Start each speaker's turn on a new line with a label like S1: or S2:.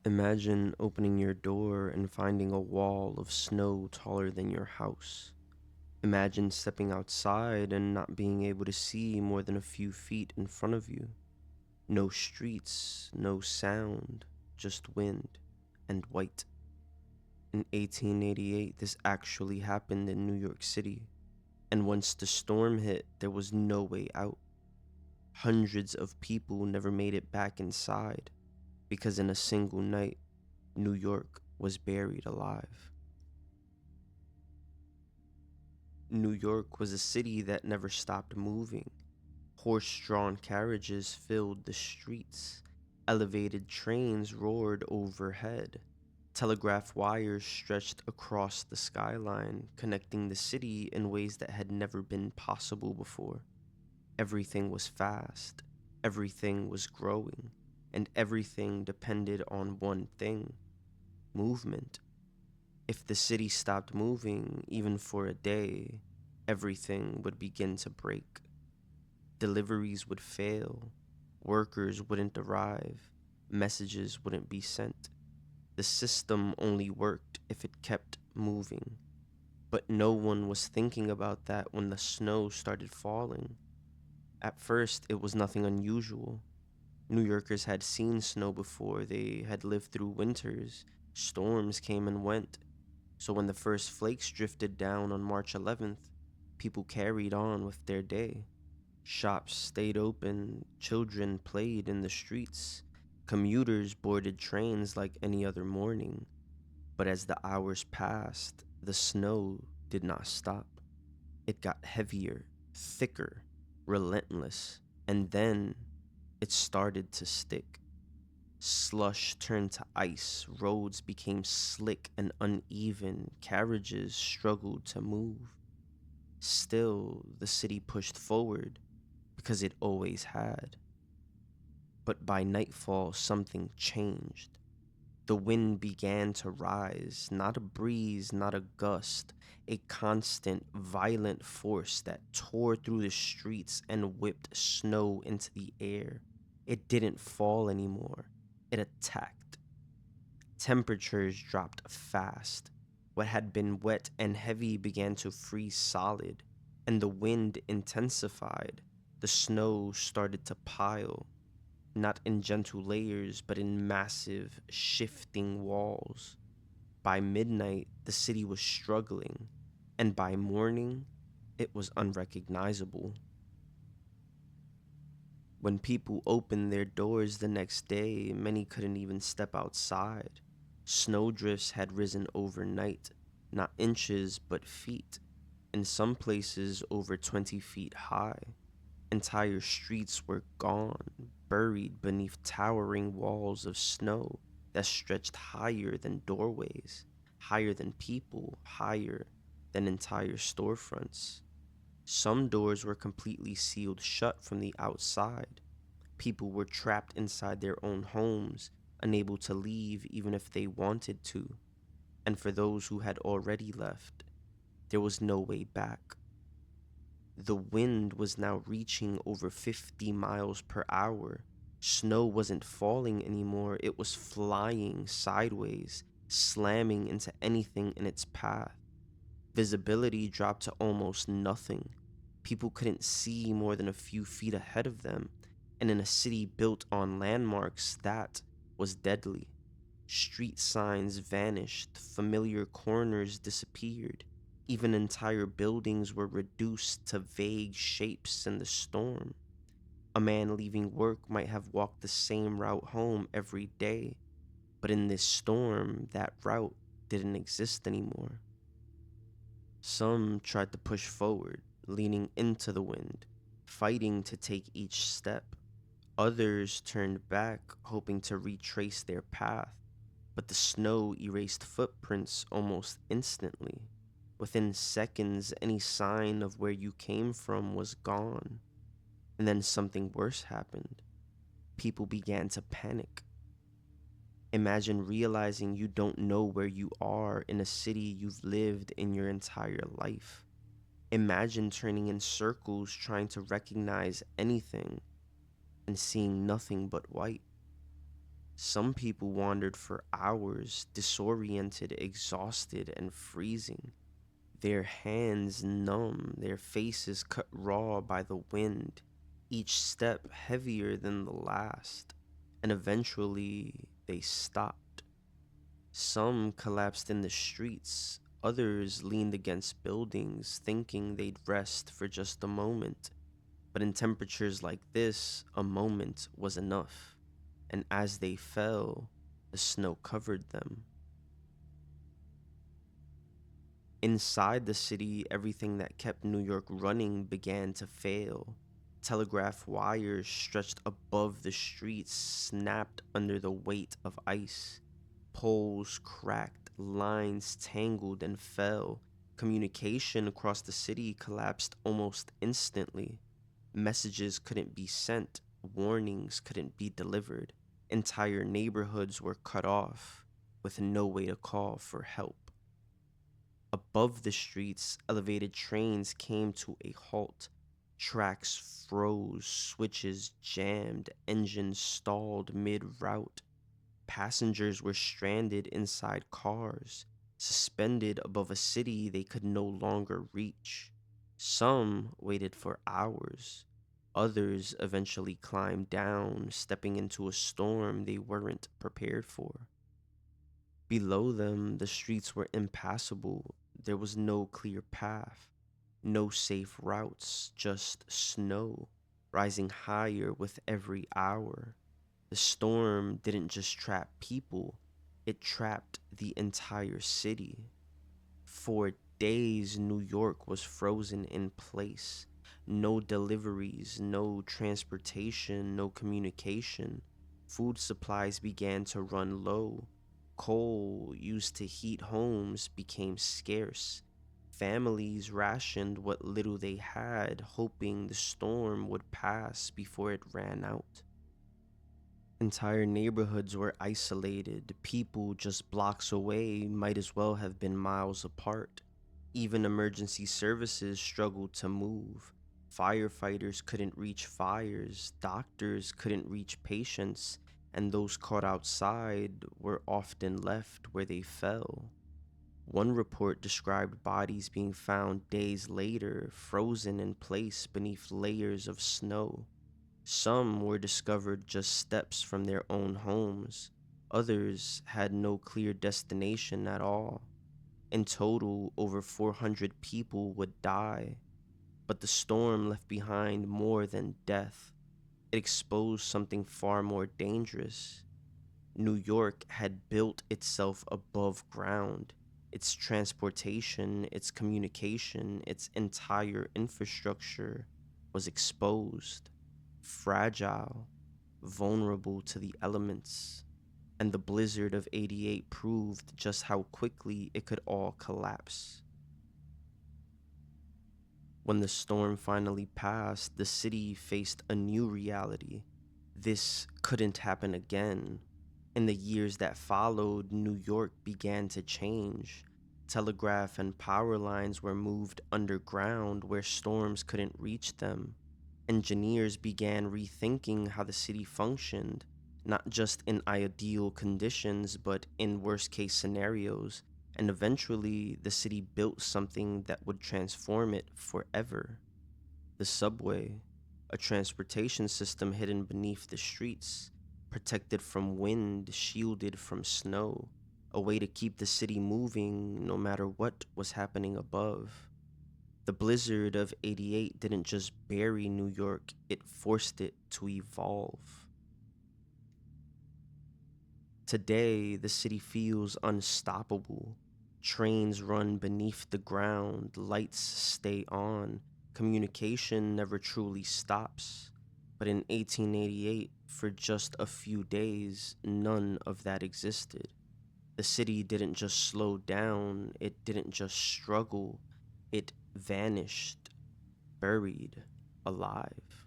S1: Imagine opening your door and finding a wall of snow taller than your house. Imagine stepping outside and not being able to see more than a few feet in front of you. No streets, no sound, just wind and white. In 1888, this actually happened in New York City, and once the storm hit, there was no way out. Hundreds of people never made it back inside because in a single night, New York was buried alive. New York was a city that never stopped moving. Horse-drawn carriages filled the streets. Elevated trains roared overhead. Telegraph wires stretched across the skyline, connecting the city in ways that had never been possible before. Everything was fast, everything was growing, and everything depended on one thing: movement. If the city stopped moving, even for a day, everything would begin to break. Deliveries would fail, workers wouldn't arrive, messages wouldn't be sent. The system only worked if it kept moving. But no one was thinking about that when the snow started falling. At first, it was nothing unusual. New Yorkers had seen snow before, they had lived through winters, storms came and went. So when the first flakes drifted down on March 11th, people carried on with their day. Shops stayed open, children played in the streets, commuters boarded trains like any other morning. But as the hours passed, the snow did not stop. It got heavier, thicker, relentless, and then it started to stick. Slush turned to ice, roads became slick and uneven, carriages struggled to move. Still, the city pushed forward, because it always had. But by nightfall, something changed. The wind began to rise, not a breeze, not a gust, a constant, violent force that tore through the streets and whipped snow into the air. It didn't fall anymore, it attacked. Temperatures dropped fast. What had been wet and heavy began to freeze solid, and the wind intensified. The snow started to pile, not in gentle layers, but in massive, shifting walls. By midnight, the city was struggling, and by morning, it was unrecognizable. When people opened their doors the next day, many couldn't even step outside. Snowdrifts had risen overnight, not inches but feet, in some places over 20 feet high. Entire streets were gone, buried beneath towering walls of snow that stretched higher than doorways, higher than people, higher than entire storefronts. Some doors were completely sealed shut from the outside. People were trapped inside their own homes, unable to leave even if they wanted to. And for those who had already left, there was no way back. The wind was now reaching over 50 miles per hour. Snow wasn't falling anymore, it was flying sideways, slamming into anything in its path. Visibility dropped to almost nothing. People couldn't see more than a few feet ahead of them, and in a city built on landmarks, that was deadly. Street signs vanished, familiar corners disappeared. Even entire buildings were reduced to vague shapes in the storm. A man leaving work might have walked the same route home every day, but in this storm, that route didn't exist anymore. Some tried to push forward, leaning into the wind, fighting to take each step. Others turned back, hoping to retrace their path, but the snow erased footprints almost instantly. Within seconds, any sign of where you came from was gone. And then something worse happened. People began to panic. Imagine realizing you don't know where you are in a city you've lived in your entire life. Imagine turning in circles trying to recognize anything and seeing nothing but white. Some people wandered for hours, disoriented, exhausted, and freezing, their hands numb, their faces cut raw by the wind, each step heavier than the last, and eventually they stopped. Some collapsed in the streets, others leaned against buildings, thinking they'd rest for just a moment. But in temperatures like this, a moment was enough, and as they fell, the snow covered them. Inside the city, everything that kept New York running began to fail. Telegraph wires stretched above the streets snapped under the weight of ice. Poles cracked, lines tangled and fell. Communication across the city collapsed almost instantly. Messages couldn't be sent, warnings couldn't be delivered. Entire neighborhoods were cut off, with no way to call for help. Above the streets, elevated trains came to a halt. Tracks froze, switches jammed, engines stalled mid route. Passengers were stranded inside cars, suspended above a city they could no longer reach. Some waited for hours. Others eventually climbed down, stepping into a storm they weren't prepared for. Below them, the streets were impassable. There was no clear path, no safe routes, just snow, rising higher with every hour. The storm didn't just trap people, it trapped the entire city. For days, New York was frozen in place. No deliveries, no transportation, no communication. Food supplies began to run low. Coal used to heat homes became scarce. Families rationed what little they had, hoping the storm would pass before it ran out. Entire neighborhoods were isolated. People just blocks away might as well have been miles apart. Even emergency services struggled to move. Firefighters couldn't reach fires, doctors couldn't reach patients, and those caught outside were often left where they fell. One report described bodies being found days later, frozen in place beneath layers of snow. Some were discovered just steps from their own homes. Others had no clear destination at all. In total, over 400 people would die. But the storm left behind more than death. It exposed something far more dangerous. New York had built itself above ground. Its transportation, its communication, its entire infrastructure was exposed, fragile, vulnerable to the elements, and the blizzard of '88 proved just how quickly it could all collapse. When the storm finally passed, the city faced a new reality. This couldn't happen again. In the years that followed, New York began to change. Telegraph and power lines were moved underground where storms couldn't reach them. Engineers began rethinking how the city functioned, not just in ideal conditions, but in worst case scenarios. And eventually, the city built something that would transform it forever. The subway, a transportation system hidden beneath the streets, protected from wind, shielded from snow, a way to keep the city moving no matter what was happening above. The blizzard of '88 didn't just bury New York, it forced it to evolve. Today, the city feels unstoppable. Trains run beneath the ground, lights stay on, communication never truly stops. But in 1888, for just a few days, none of that existed. The city didn't just slow down, it didn't just struggle, it vanished, buried, alive.